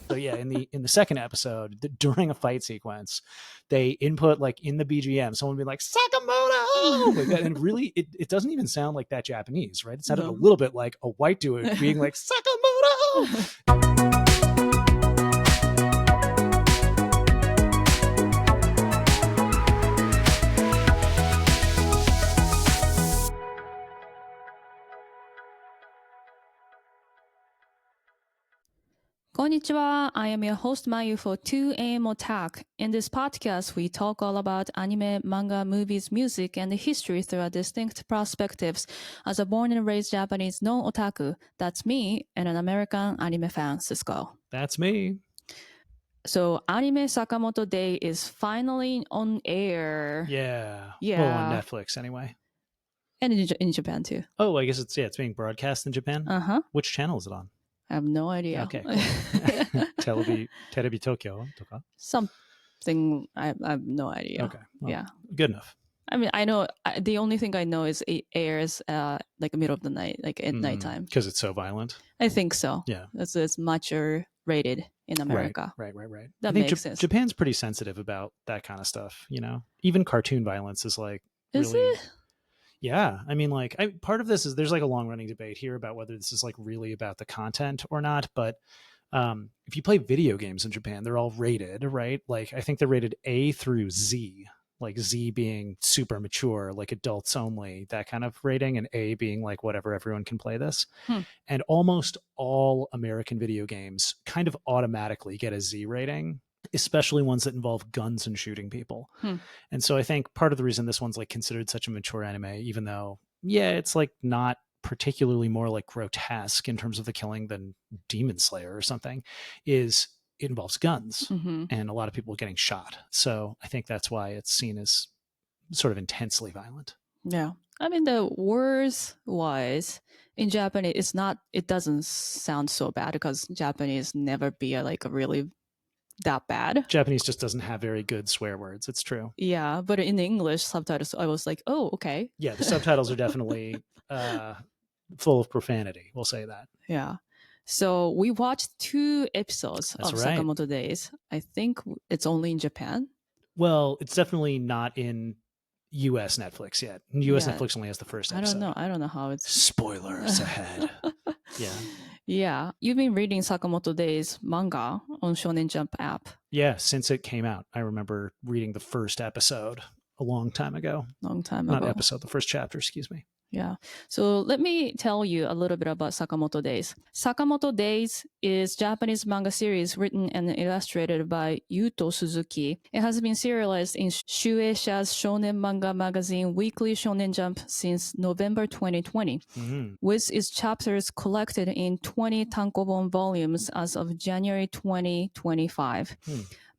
So yeah, in the second episode, during a fight sequence, they input like in the BGM, someone would be like Sakamoto, like that, and really, it doesn't even sound like that Japanese, right? It sounded a little bit like a white dude being like Sakamoto. こんにちは. I am your host Mayu for 2AM Ottack. In this podcast, we talk all about anime, manga, movies, music, and history through our distinct perspectives. As a born and raised Japanese non-otaku, that's me, and an American anime fan, Cisco. That's me. So, Anime Sakamoto Day is finally on air. Yeah. Yeah. Well, on Netflix anyway. And in Japan too. Oh, I guess it's being broadcast in Japan. Uh-huh. Which channel is it on? I have no idea. Okay, cool. Terebi Tokyo とか? Something, I have no idea. Okay. Well, yeah. Good enough. I mean, I know, the only thing I know is it airs like the middle of the night, like at nighttime. Because it's so violent? I think so. Yeah. It's mature rated in America. Right. That I think makes sense. Japan's pretty sensitive about that kind of stuff, you know? Even cartoon violence is like Is really... it? Yeah, I mean, like, part of this is there's like a long running debate here about whether this is like really about the content or not. But if you play video games in Japan, they're all rated, right? Like, I think they're rated A through Z, like Z being super mature, like adults only, that kind of rating, and A being like whatever, everyone can play this. And almost all American video games kind of automatically get a Z rating, especially ones that involve guns and shooting people. And so I think part of the reason this one's like considered such a mature anime, even though, yeah, it's like not particularly more like grotesque in terms of the killing than Demon Slayer or something, is it involves guns and a lot of people getting shot. So I think that's why it's seen as sort of intensely violent. Yeah. I mean, the words wise in Japanese, it doesn't sound so bad because Japanese never be like a really that bad. Japanese just doesn't have very good swear words. It's true. Yeah, but in the English subtitles, I was like, oh, okay. Yeah, the subtitles are definitely full of profanity. We'll say that. Yeah. So we watched 2 episodes of Sakamoto Days. I think it's only in Japan. Well, it's definitely not in US Netflix yet. US Netflix only has the first episode. I don't know how it's... Spoilers ahead. Yeah. Yeah. You've been reading Sakamoto Days manga on Shonen Jump app. Yeah, since it came out. I remember reading the first episode a long time ago. Not episode, the first chapter, excuse me. Yeah. So let me tell you a little bit about Sakamoto Days. Sakamoto Days is Japanese manga series written and illustrated by Yuto Suzuki. It has been serialized in Shueisha's shonen manga magazine Weekly Shonen Jump since November 2020, with its chapters collected in 20 tankobon volumes as of January 2025.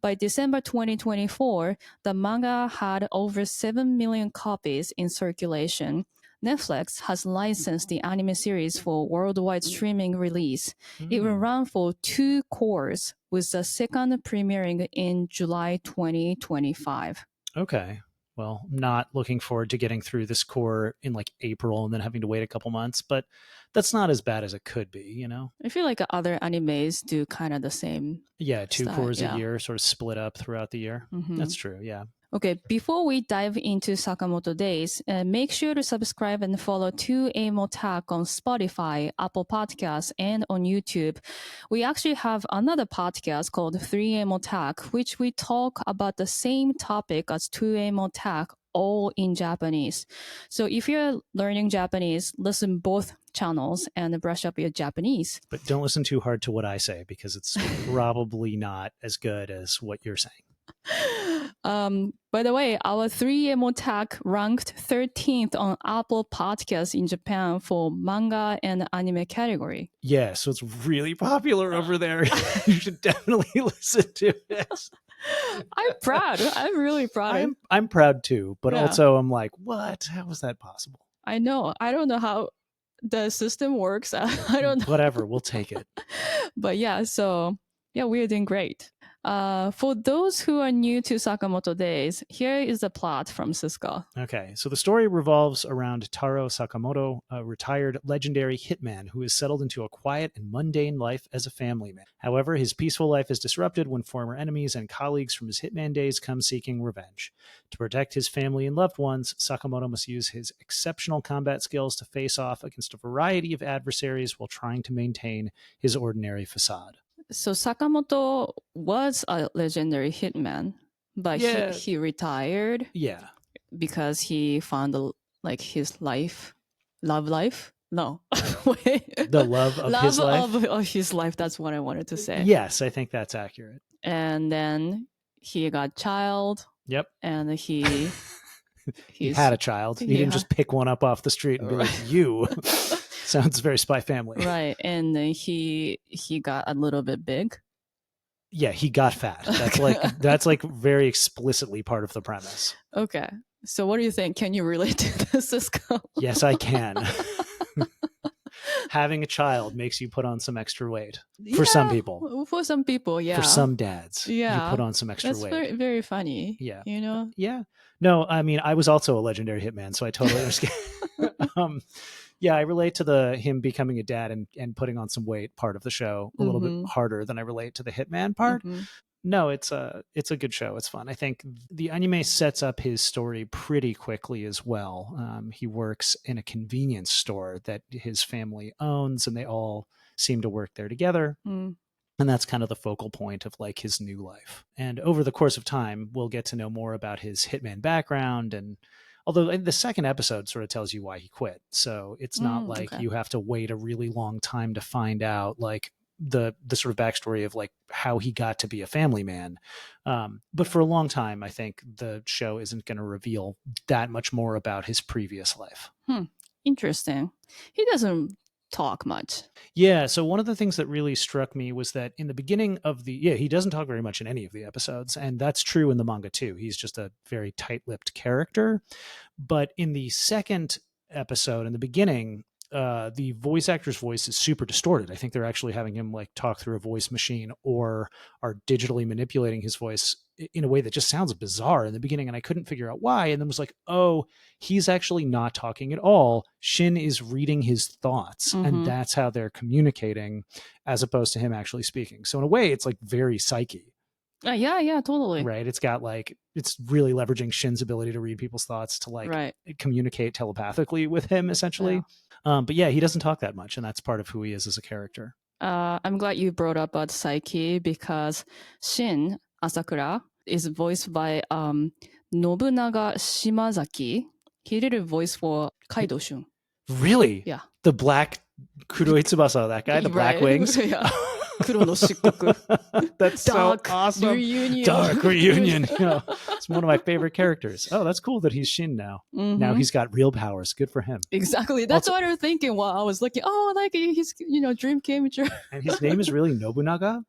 By December 2024, the manga had over 7 million copies in circulation. Netflix has licensed the anime series for worldwide streaming release. It will run for 2 cours, with the second premiering in July 2025. Okay. Well, I'm not looking forward to getting through this cour in like April and then having to wait a couple months, but that's not as bad as it could be, you know? I feel like other animes do kind of the same. Yeah, 2 cours a year, sort of split up throughout the year. That's true, yeah. Okay, before we dive into Sakamoto Days, make sure to subscribe and follow 2AM Ottack on Spotify, Apple Podcasts, and on YouTube. We actually have another podcast called 3AM Ottack, which we talk about the same topic as 2AM Ottack, all in Japanese. So if you're learning Japanese, listen both channels and brush up your Japanese. But don't listen too hard to what I say, because it's probably not as good as what you're saying. By the way, our 3AM Ottack ranked 13th on Apple Podcasts in Japan for manga and anime category. Yeah, so it's really popular over there. You should definitely listen to it. I'm proud. I'm really proud. I'm proud too, but also I'm like, what? How is that possible? I know. I don't know how the system works. I don't know. Whatever, we'll take it. But yeah, so yeah, we're doing great. For those who are new to Sakamoto Days, here is the plot from Cisco. Okay, so the story revolves around Taro Sakamoto, a retired legendary hitman who is settled into a quiet and mundane life as a family man. However, his peaceful life is disrupted when former enemies and colleagues from his hitman days come seeking revenge. To protect his family and loved ones, Sakamoto must use his exceptional combat skills to face off against a variety of adversaries while trying to maintain his ordinary facade. So Sakamoto was a legendary hitman, but Yeah. he retired Yeah. because he found like his love life. No, wait. The love of his life? Of his life. That's what I wanted to say. Yes, I think that's accurate. And then he got child. Yep. And he had a child. He didn't just pick one up off the street and be like, you. Sounds very Spy Family. Right. And then he got a little bit big. Yeah, he got fat. That's like very explicitly part of the premise. Okay. So what do you think? Can you relate to this, Cisco? Yes, I can. Having a child makes you put on some extra weight. For some people. For some people, yeah. For some dads. Yeah. You put on some extra weight. That's very, very funny. Yeah. You know? Yeah. No, I mean, I was also a legendary hitman, so I totally understand. Yeah, I relate to him becoming a dad and putting on some weight part of the show a little bit harder than I relate to the hitman part. No, it's a good show. It's fun. I think the anime sets up his story pretty quickly as well. He works in a convenience store that his family owns, and they all seem to work there together. And that's kind of the focal point of like his new life. And over the course of time, we'll get to know more about his hitman background. And although the second episode sort of tells you why he quit. So it's not like you have to wait a really long time to find out like the sort of backstory of like how he got to be a family man. But for a long time, I think the show isn't going to reveal that much more about his previous life. Interesting. He doesn't talk much. Yeah, so one of the things that really struck me was that in the beginning of he doesn't talk very much in any of the episodes, and that's true in the manga too. He's just a very tight-lipped character. But in the second episode, in the beginning, the voice actor's voice is super distorted. I think they're actually having him like talk through a voice machine or are digitally manipulating his voice in a way that just sounds bizarre in the beginning. And I couldn't figure out why. And then was like, oh, he's actually not talking at all. Shin is reading his thoughts and that's how they're communicating as opposed to him actually speaking. So in a way, it's like very psyche. Yeah, totally. Right. It's got like, it's really leveraging Shin's ability to read people's thoughts to like communicate telepathically with him essentially. Yeah. But yeah, he doesn't talk that much, and that's part of who he is as a character. I'm glad you brought up about Psyche because Shin Asakura is voiced by Nobunaga Shimazaki. He did a voice for Kaido Shun. Really? Yeah. The black Kuroi Tsubasa, that guy, the black wings. Yeah. That's dark so awesome. Reunion. Dark reunion. Yeah. It's one of my favorite characters. Oh, that's cool that he's Shin now. Now he's got real powers. Good for him. Exactly. That's what I was thinking while I was looking. Oh, like his dream came true. And his name is really Nobunaga?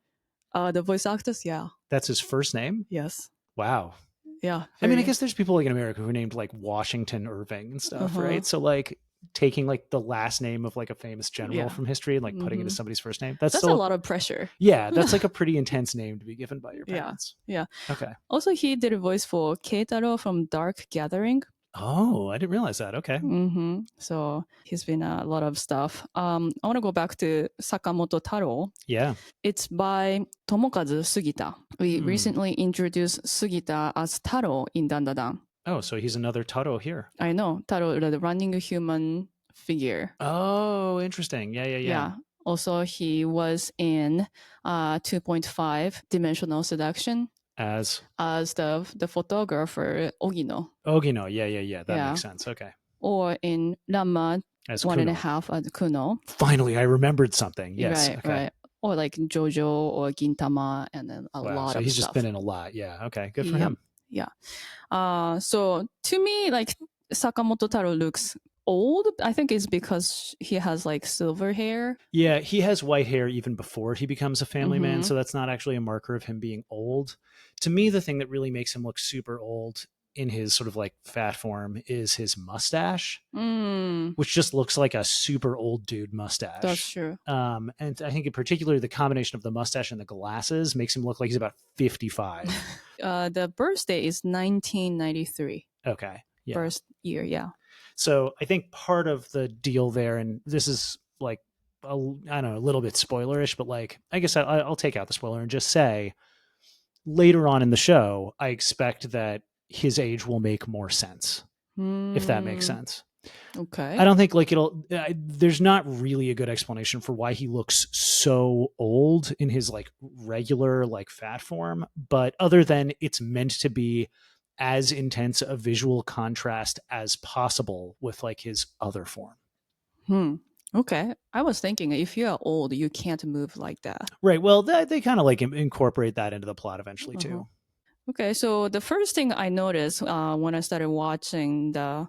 The voice actors, yeah. That's his first name? Yes. Wow. Yeah. I mean, I guess there's people like in America who are named like Washington Irving and stuff, right? So like taking like the last name of like a famous general from history and like putting it as somebody's first name. That's still a lot of pressure. Yeah, that's like a pretty intense name to be given by your parents. Yeah. Okay. Also, he did a voice for Taro from Dark Gathering. Oh, I didn't realize that. Okay. So he's been a lot of stuff. I want to go back to Sakamoto Taro. Yeah. It's by Tomokazu Sugita. We recently introduced Sugita as Taro in Dandadan. Oh, so he's another Taro here. I know. Taro, the running human figure. Oh, interesting. Yeah. Also, he was in 2.5 Dimensional Seduction. As the photographer Ogino. Yeah. That makes sense. Okay. Or in Ranma as 1.5 as Kuno. Finally, I remembered something. Yes. Right. Or like Jojo or Gintama, and then a lot of stuff. So he's just been in a lot. Yeah. Okay. Good for him. Yeah. So to me, like Sakamoto Taro looks old. I think it's because he has like silver hair. Yeah, he has white hair even before he becomes a family man. So that's not actually a marker of him being old. To me, the thing that really makes him look super old in his sort of like fat form is his mustache, Mm, which just looks like a super old dude that's mustache. true. And I think in particular, the combination of the mustache and the glasses makes him look like he's about 55. The birthday is 1993. Okay. Yeah. First year, yeah. So I think part of the deal there, and this is like, I don't know, a little bit spoilerish, but like, I guess I'll take out the spoiler and just say later on in the show, I expect that his age will make more sense, if that makes sense. Okay. I don't think like there's not really a good explanation for why he looks so old in his like regular like fat form, but other than it's meant to be as intense a visual contrast as possible with like his other form. Okay. I was thinking if you are old, you can't move like that. Right. Well, they kind of like incorporate that into the plot eventually too. Okay, so the first thing I noticed when I started watching the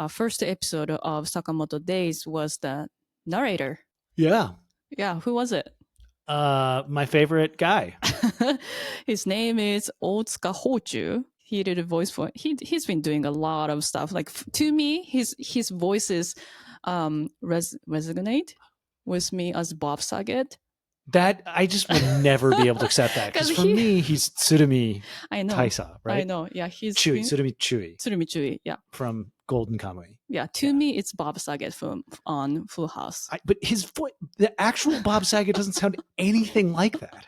first episode of Sakamoto Days was the narrator. Yeah. Yeah, who was it? My favorite guy. His name is Otsuka Hochu. He did a voice for he's been doing a lot of stuff. Like to me, his voices resonate with me as Bob Saget. That I just will never be able to accept that because for me, he's Tsurumi I know. Taisa, right? I know. Yeah, he's Chui, Tsurumi Chui Tsurumi Chui. Yeah, from Golden Kamuy. yeah. To me, it's Bob Saget from on Full House. But his voice, the actual Bob Saget doesn't sound anything like that.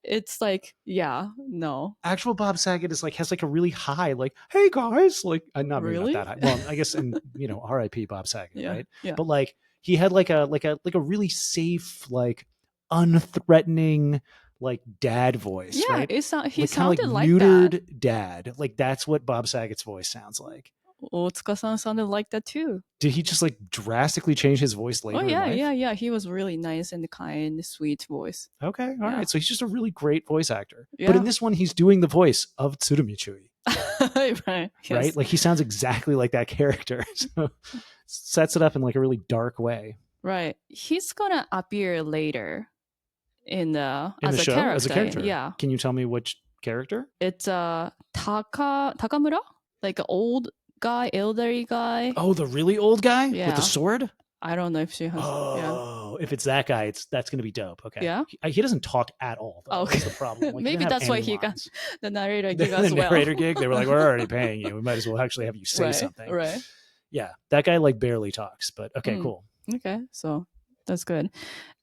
It's like, yeah, no. Actual Bob Saget is like has like a really high, like, hey guys, like not Really? not that high. Well, I guess in R.I.P. Bob Saget, Yeah, right? yeah. But like he had like a really safe, like unthreatening, like dad voice, Yeah, right? he Like, sounded kind of like neutered that. dad. Like that's what Bob Saget's voice sounds like. Otsuka-san sounded like that too. Did he just like drastically change his voice later Oh, yeah, in life? yeah. He was really nice and kind, sweet voice. Okay, all Yeah. right. So he's just a really great voice actor. Yeah. But in this one, he's doing the voice of Tsurumi Chui, Right. Yes. right? Like he sounds exactly like that character. So sets it up in like a really dark way. Right. He's gonna appear later in the In as the a show, character. as a character. Yeah. Can you tell me which character? It's Takamura? Like an old guy, elderly guy. Oh, the really old guy with Yeah. the sword? I don't know if she has. Yeah. Oh, if it's that guy, that's going to be dope. Okay. Yeah? He doesn't talk at all, though. Okay. That's the problem. Like, he Maybe doesn't have that's why any he got lines. the narrator gig The as well. narrator gig, they were like, we're already paying you. We might as well actually have you say Right, something. right. Yeah, that guy like barely talks, but okay, cool. Okay, so that's good.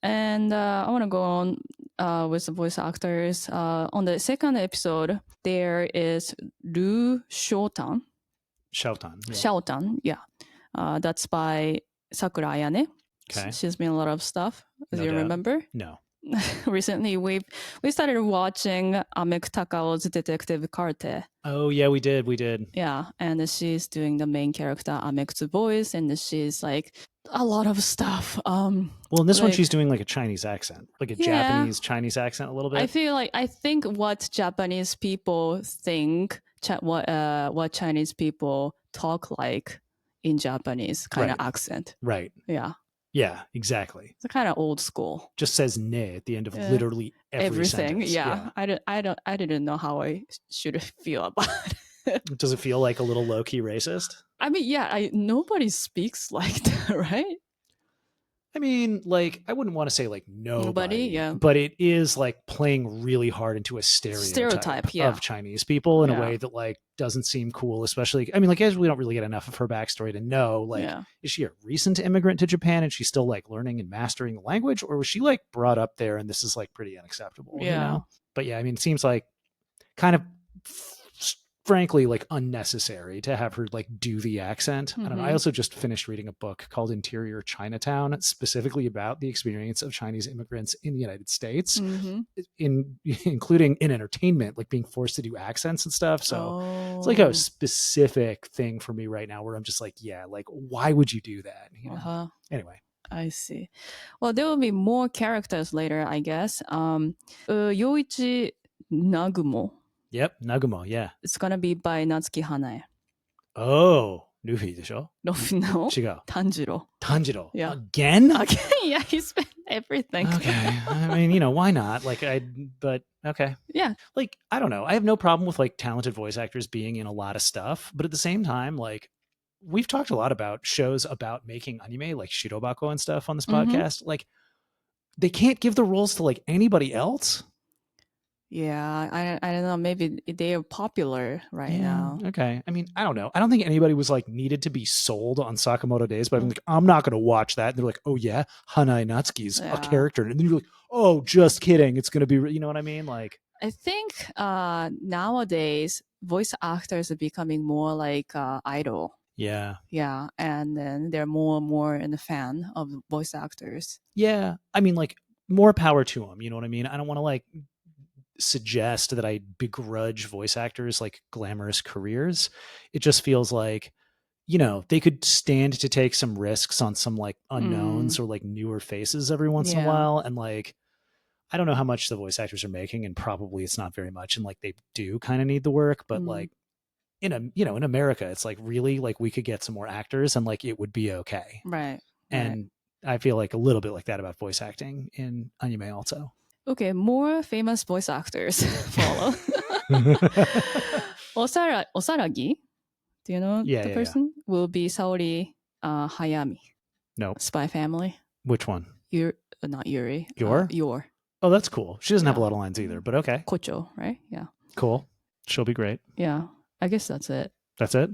And I want to go on with the voice actors. On the second episode, there is Ru Shotan. Shoutan. Yeah. Shotan, yeah. That's by Sakura Ayane. Okay. She's been a lot of stuff, as No you doubt. remember. No. Recently, we started watching Amek Takao's Detective Carte. Oh yeah, we did. Yeah, and she's doing the main character Amek's voice, and she's like a lot of stuff. Well, in this one, like- she's doing like a Chinese accent, like a Yeah. Japanese Chinese accent, a little bit. I think what Japanese people think, what Chinese people talk like in Japanese kind of Right. accent. Right. Yeah, Yeah. Exactly. it's kind of old school. Just says "ne" at the end of Yeah. literally every Everything. sentence. Yeah. I didn't know how I should feel about it. Does it feel like a little low key racist? I mean, yeah, nobody speaks like that, right? I mean, like, I wouldn't want to say like nobody, yeah. but it is like playing really hard into a stereotype yeah. of Chinese people in a Yeah. way that like doesn't seem cool, especially, I mean, like, as we don't really get enough of her backstory to know, like, Yeah. is she a recent immigrant to Japan and she's still like learning and mastering the language, or was she like brought up there and this is like pretty unacceptable? You Yeah. know? But yeah, I mean, it seems like kind of frankly like unnecessary to have her like do the accent. I don't know. I Mhm. also just finished reading a book called Interior Chinatown, specifically about the experience of Chinese immigrants in the United States, Mhm. including in entertainment, like being forced to do accents and stuff. So it's like Oh. a specific thing for me right now where I'm just like, yeah, like why would you do that? You know? Uh-huh. Anyway. I see. Well, there will be more characters later, I guess. Yoichi Nagumo. Yep, Nagumo, yeah. It's gonna be by Natsuki Hanae. Oh, Luffy でしょ? Luffy no. 違う。 Tanjiro. Tanjiro. Yeah. Again? Okay, yeah, he spent everything. Okay. I mean, why not? But okay. Yeah. Like, I don't know. I have no problem with like talented voice actors being in a lot of stuff, but at the same time, like, we've talked a lot about shows about making anime, like Shirobako and stuff on this podcast. Like, they can't give the roles to like anybody else. Yeah, I don't know. Maybe they are popular right now. Okay. I mean, I don't know. I don't think anybody was like needed to be sold on Sakamoto Days, but I'm like, I'm not going to watch that. And they're like, oh yeah, Hanai Natsuki's a character. And then you're like, oh, just kidding. It's going to be, you know what I mean? Like, I think nowadays voice actors are becoming more like idol. Yeah. Yeah, and then they're more and more in the fan of voice actors. Yeah. I mean, like, more power to them. You know what I mean? I don't want to like suggest that I begrudge voice actors like glamorous careers. It just feels like, they could stand to take some risks on some like unknowns or like newer faces every once in a while. And like, I don't know how much the voice actors are making, and probably it's not very much. And like, they do kind of need the work, but like in America, it's like, really, like, we could get some more actors and like it would be okay. Right. And I feel like a little bit like that about voice acting in anime also. Okay, more famous voice actors follow. Osaragi, do you know the person? Will be Saori Hayami. No. Spy Family. Which one? Not Yuri. Yor? Oh, that's cool. She doesn't have a lot of lines either, but okay. Kocho, right? Yeah. Cool. She'll be great. Yeah. I guess that's it. That's it?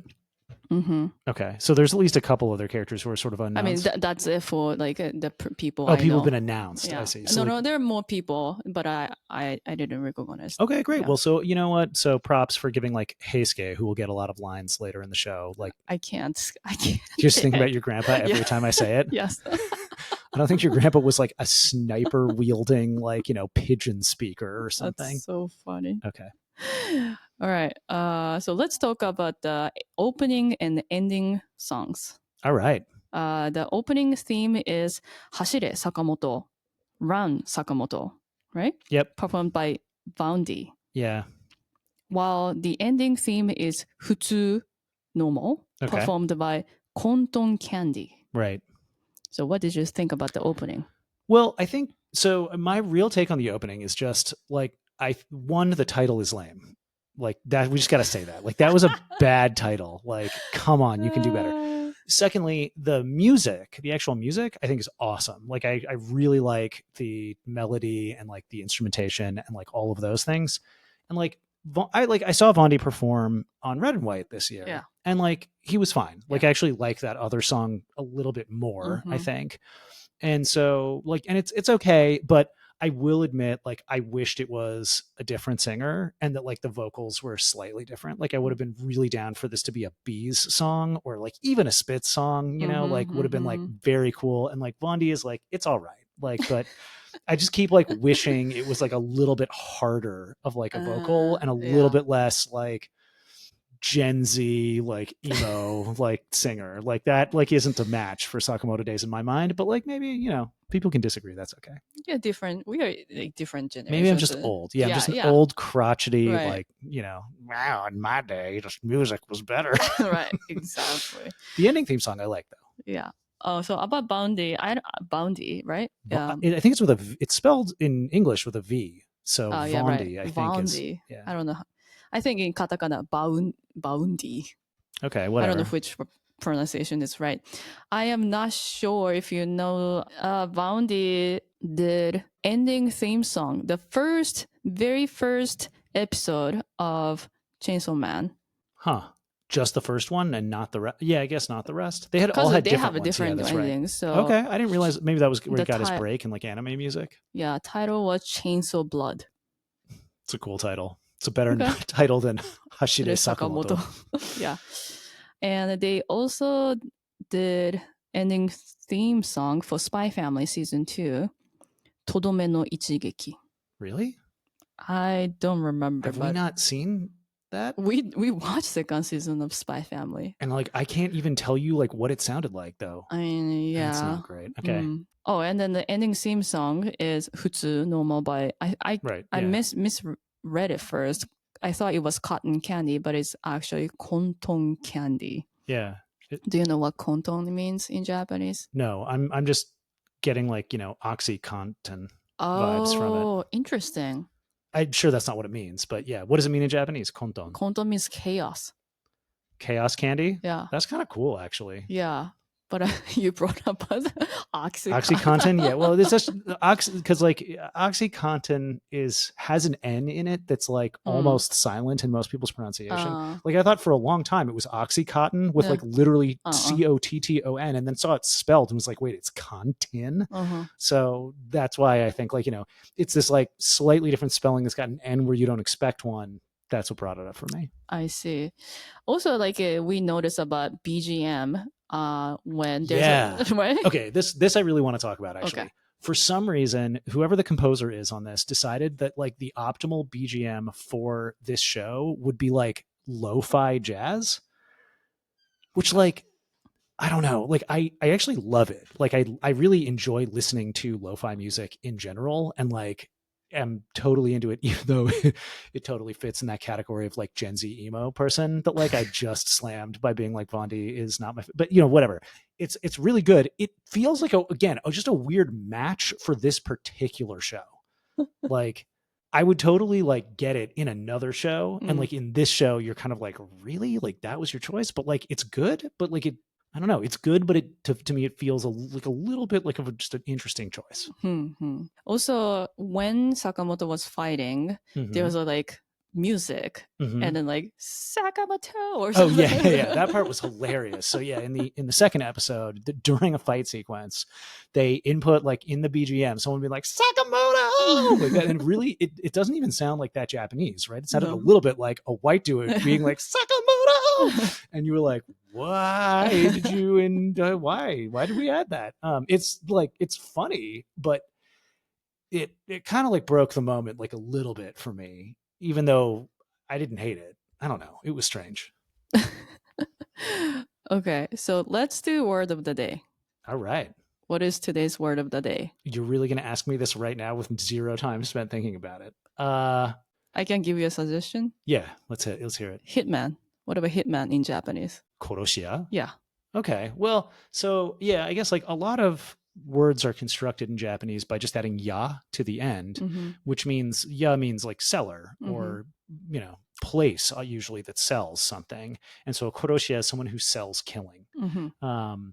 Okay. So there's at least a couple other characters who are sort of announced. I mean, that's it for like the people. Oh, people have been announced. Yeah. I see. So no, there are more people, but I didn't recognize. Okay, great. Yeah. Well, so you know what? So props for giving like Heisuke, who will get a lot of lines later in the show. Like, I can't. Just think about your grandpa every time I say it. Yes. I don't think your grandpa was like a sniper wielding, like, pigeon speaker or something. That's so funny. Okay. All right. So let's talk about the opening and ending songs. All right. The opening theme is Hashire Sakamoto, Run Sakamoto, right? Yep. Performed by Boundy. Yeah. While the ending theme is Futsu Normal, performed by Konton Candy. Right. So what did you think about the opening? Well, I think, so my real take on the opening is just like, the title is lame. Like that, we just got to say that. Like, that was a bad title. Like, come on, you can do better. Secondly, the music, the actual music, I think is awesome. Like, I really like the melody and like the instrumentation and like all of those things. And like, I saw Vondi perform on Red and White this year. Yeah. And like, he was fine. Like, I actually like that other song a little bit more, I think. And so like, and it's okay, but I will admit, like, I wished it was a different singer and that like the vocals were slightly different. Like, I would have been really down for this to be a Bees song or like even a Spitz song, like would have been like very cool. And like Bondi is like, it's all right. Like, but I just keep like wishing it was like a little bit harder of like a vocal and a little bit less like Gen Z, like emo, like singer. Like that, like isn't a match for Sakamoto Days in my mind, but like maybe, people can disagree. That's okay. Yeah, different. We are like different generations. Maybe I'm just old. Yeah, I'm just an old crotchety, like, wow, in my day, just music was better. Right, exactly. The ending theme song I like though. Yeah. Oh, so about Boundy, Boundy, right? I think it's it's spelled in English with a V. So Vondi, I think Vondi. is. Yeah. I don't know. I think in katakana, Boundy. Okay, whatever. I don't know which pronunciation is right. I am not sure if you know, Boundy did ending theme song, the very first episode of Chainsaw Man. Huh. Just the first one and not the rest? Yeah, I guess not the rest. They all had different ones. Different endings. Right. So okay, I didn't realize maybe that was where he got his break in like anime music. Yeah, title was Chainsaw Blood. It's a cool title. It's a better title than Hashire Sakamoto. Yeah. And they also did ending theme song for Spy Family Season 2, Todome no Ichigeki. Really? I don't remember. Have we not seen that? We watched second season of Spy Family. And like, I can't even tell you like what it sounded like though. I mean, yeah. That's not great. Okay. Oh, and then the ending theme song is Futsu Normal by, I misread it first. I thought it was Cotton Candy, but it's actually Konton Candy. Yeah. Do you know what konton means in Japanese? No, I'm just getting like, OxyContin vibes from it. Oh, interesting. I'm sure that's not what it means, but yeah, what does it mean in Japanese? Konton. Konton means chaos. Chaos candy? Yeah. That's kind of cool, actually. Yeah. But you brought up OxyContin, yeah. Well, it's just because like OxyContin has an N in it that's like almost silent in most people's pronunciation. Like I thought for a long time it was OxyContin with like literally COTTON, and then saw it spelled and was like, wait, it's contin. So that's why I think like it's this like slightly different spelling that's got an N where you don't expect one. That's what brought it up for me. I see. Also, like we noticed about BGM when there's right? Okay, this I really want to talk about actually. Okay. For some reason, whoever the composer is on this decided that like the optimal BGM for this show would be like lo-fi jazz, which like I don't know, like I actually love it. Like I really enjoy listening to lo-fi music in general, and like am totally into it, even though it totally fits in that category of like Gen Z emo person that like I just slammed by being like Vondi is not my, but whatever. It's really good. It feels like just a weird match for this particular show. Like I would totally like get it in another show, and like in this show, you're kind of like, really, like that was your choice, but like it's good, but like I don't know. It's good, but to me, it feels like a little bit like just an interesting choice. Also, when Sakamoto was fighting, there was like music and then like Sakamoto or something. Oh yeah. That part was hilarious. So yeah, in the second episode, during a fight sequence, they input like in the BGM, someone would be like Sakamoto, like that, and really, it doesn't even sound like that Japanese, right? It sounded a little bit like a white dude being like Sakamoto, and you were like, why did you and why did we add that? It's like it's funny, but it kind of like broke the moment like a little bit for me, even though I didn't hate it. I don't know, it was strange. Okay, so let's do word of the day. All right, what is today's word of the day? You're really gonna ask me this right now with zero time spent thinking about it? I can give you a suggestion. Yeah, let's hear it. Hitman. What about hitman in Japanese? Koroshiya. Yeah. Okay. Well, so yeah, I guess like a lot of words are constructed in Japanese by just adding ya to the end, which means ya means like seller or place usually that sells something. And so koroshiya is someone who sells killing. And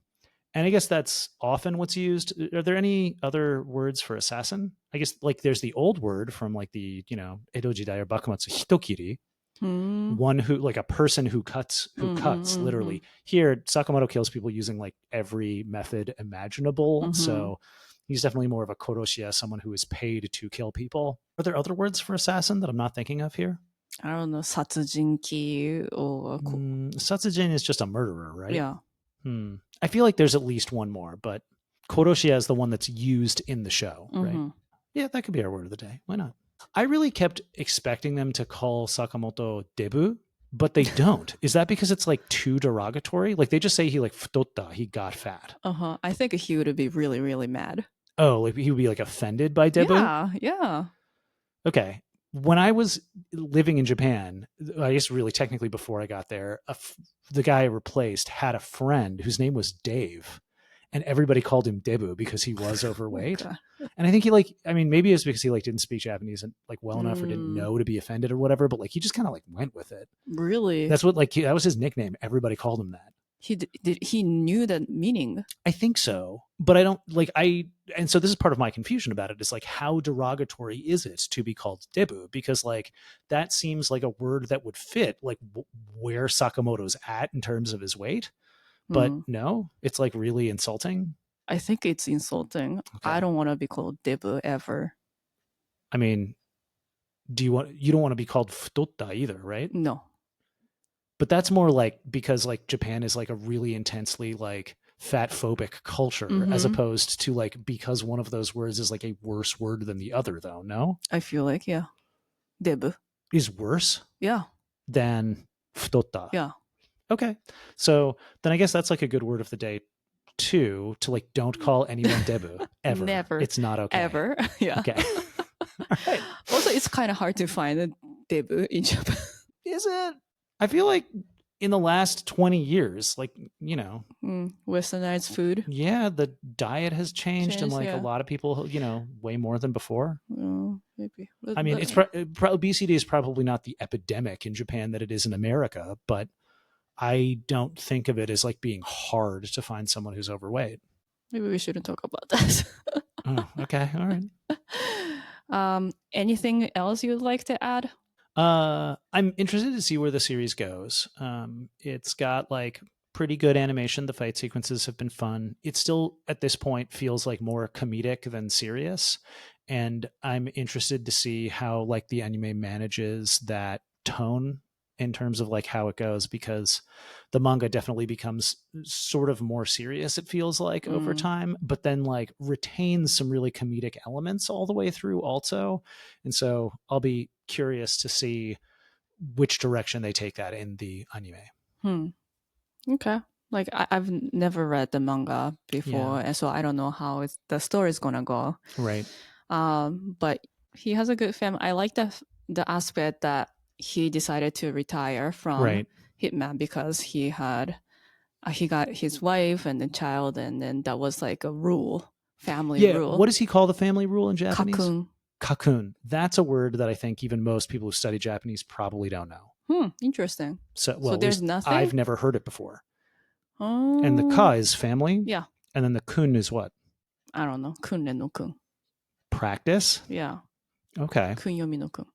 I guess that's often what's used. Are there any other words for assassin? I guess like there's the old word from like the, Edo Jidai or Bakumatsu, hitokiri. One who like a person who cuts literally. Here Sakamoto kills people using like every method imaginable, so he's definitely more of a koroshiya, someone who is paid to kill people. Are there other words for assassin that I'm not thinking of here? I don't know, satsujinki or satsujin is just a murderer, right? Yeah. I feel like there's at least one more, but koroshiya is the one that's used in the show, right? Yeah, that could be our word of the day. Why not? I really kept expecting them to call Sakamoto Debu, but they don't. Is that because it's like too derogatory? Like they just say he like futotta, he got fat. I think he would be really, really mad. Oh, like he would be like offended by Debu? Yeah. Okay. When I was living in Japan, I guess really technically before I got there, the guy I replaced had a friend whose name was Dave. And everybody called him Debu because he was overweight. And I think he maybe it's because he like didn't speak Japanese and like well enough or didn't know to be offended or whatever, but like he just kind of like went with it. Really? That's what that was his nickname. Everybody called him that. He knew that meaning? I think so, but I don't and so this is part of my confusion about it is like, how derogatory is it to be called Debu? Because like that seems like a word that would fit like where Sakamoto's at in terms of his weight. But no, it's like really insulting. I think it's insulting. Okay. I don't want to be called Debu ever. I mean, you don't want to be called futotta either, right? No. But that's more like because like Japan is like a really intensely like fat phobic culture, as opposed to like because one of those words is like a worse word than the other, though. No, I feel like Debu is worse. Yeah. Than futotta. Yeah. Okay. So then I guess that's like a good word of the day too, to like don't call anyone Debu ever. Never. It's not okay. Ever. Yeah. Okay. Right. Also, it's kind of hard to find a Debu in Japan. Is it? I feel like in the last 20 years, like, you know, Westernized food. yeah, the diet has changed and like a Yeah. lot of people, you know, way more than before. Maybe. I mean, it's obesity is probably not the epidemic in Japan that it is in America, but I don't think of it as like being hard to find someone who's overweight. Maybe we shouldn't talk about that. Oh, okay. All right. Anything else you'd like to add? I'm interested to see where the series goes. It's got like pretty good animation. The fight sequences have been fun. It still, at this point, feels like more comedic than serious. And I'm interested to see how like the anime manages that tone in terms of like how it goes, because the manga definitely becomes sort of more serious, it feels like, over time, but then like retains some really comedic elements all the way through also. And so I'll be curious to see which direction they take that in the anime. Okay. Like I've never read the manga before, and so I don't know how the story is gonna go. Right. But he has a good family. I like the aspect that he decided to retire from Hitman because he got his wife and the child, and then that was like a rule, family rule. What does he call the family rule in Japanese? Kakun. Kakun. That's a word that I think even most people who study Japanese probably don't know. Interesting. So there's nothing? I've never heard it before. Oh. And the ka is family. Yeah. And then the kun is what? I don't know. Kunnen no kun. Practice? Yeah. Okay. Kunyomi no kun.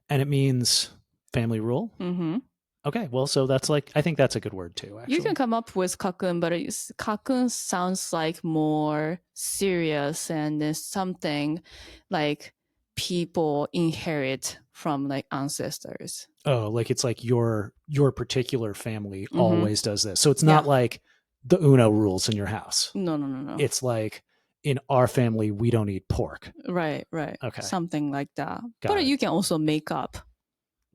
And it means family rule? Mm-hmm. Okay, well, so that's like, I think that's a good word too, actually. You can come up with kakun, but kakun sounds like more serious and there's something like people inherit from like ancestors. Oh, like it's like your particular family always does this. So it's not like the Uno rules in your house. No. It's like, in our family, we don't eat pork. Right. Okay. Something like that. Got it. You can also make up.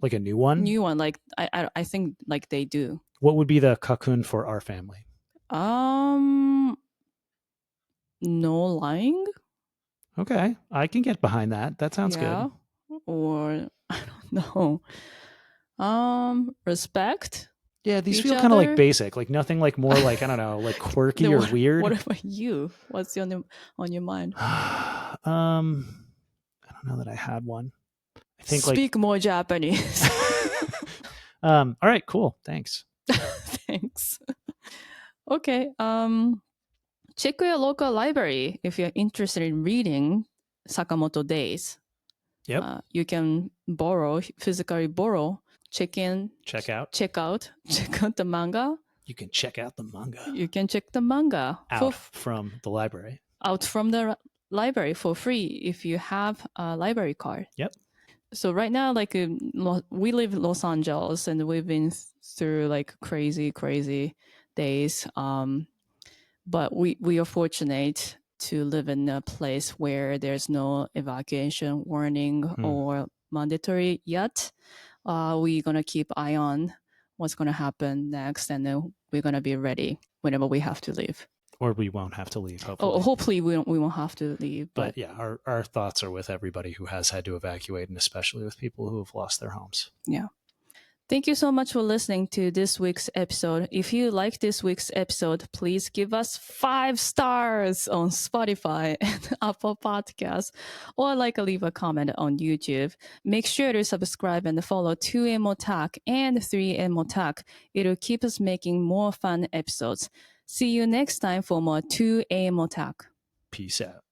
Like a new one? Like I think like they do. What would be the kakun for our family? No lying. Okay, I can get behind that. That sounds good. Or I don't know. Respect. Yeah, these feel kind of like basic, like nothing like more like, I don't know, like quirky or weird. What about you? What's on your mind? I don't know that I had one. I think speak more Japanese. All right, cool. Thanks. Thanks. Okay. Check your local library if you're interested in reading Sakamoto Days. Yep. You can physically borrow, check out the manga. You can check out the manga. You can check the manga out from the library. Out from the library for free if you have a library card. Yep. So right now, like we live in Los Angeles and we've been through like crazy days. But we are fortunate to live in a place where there's no evacuation warning or mandatory yet. We're going to keep eye on what's going to happen next, and then we're going to be ready whenever we have to leave. Or we won't have to leave, hopefully. Hopefully we won't have to leave. But yeah, our thoughts are with everybody who has had to evacuate, and especially with people who have lost their homes. Yeah. Thank you so much for listening to this week's episode. If you like this week's episode, please give us 5 stars on Spotify and Apple Podcasts, or leave a comment on YouTube. Make sure to subscribe and follow 2AM Ottack and 3AM Ottack. It'll keep us making more fun episodes. See you next time for more 2AM Ottack. Peace out.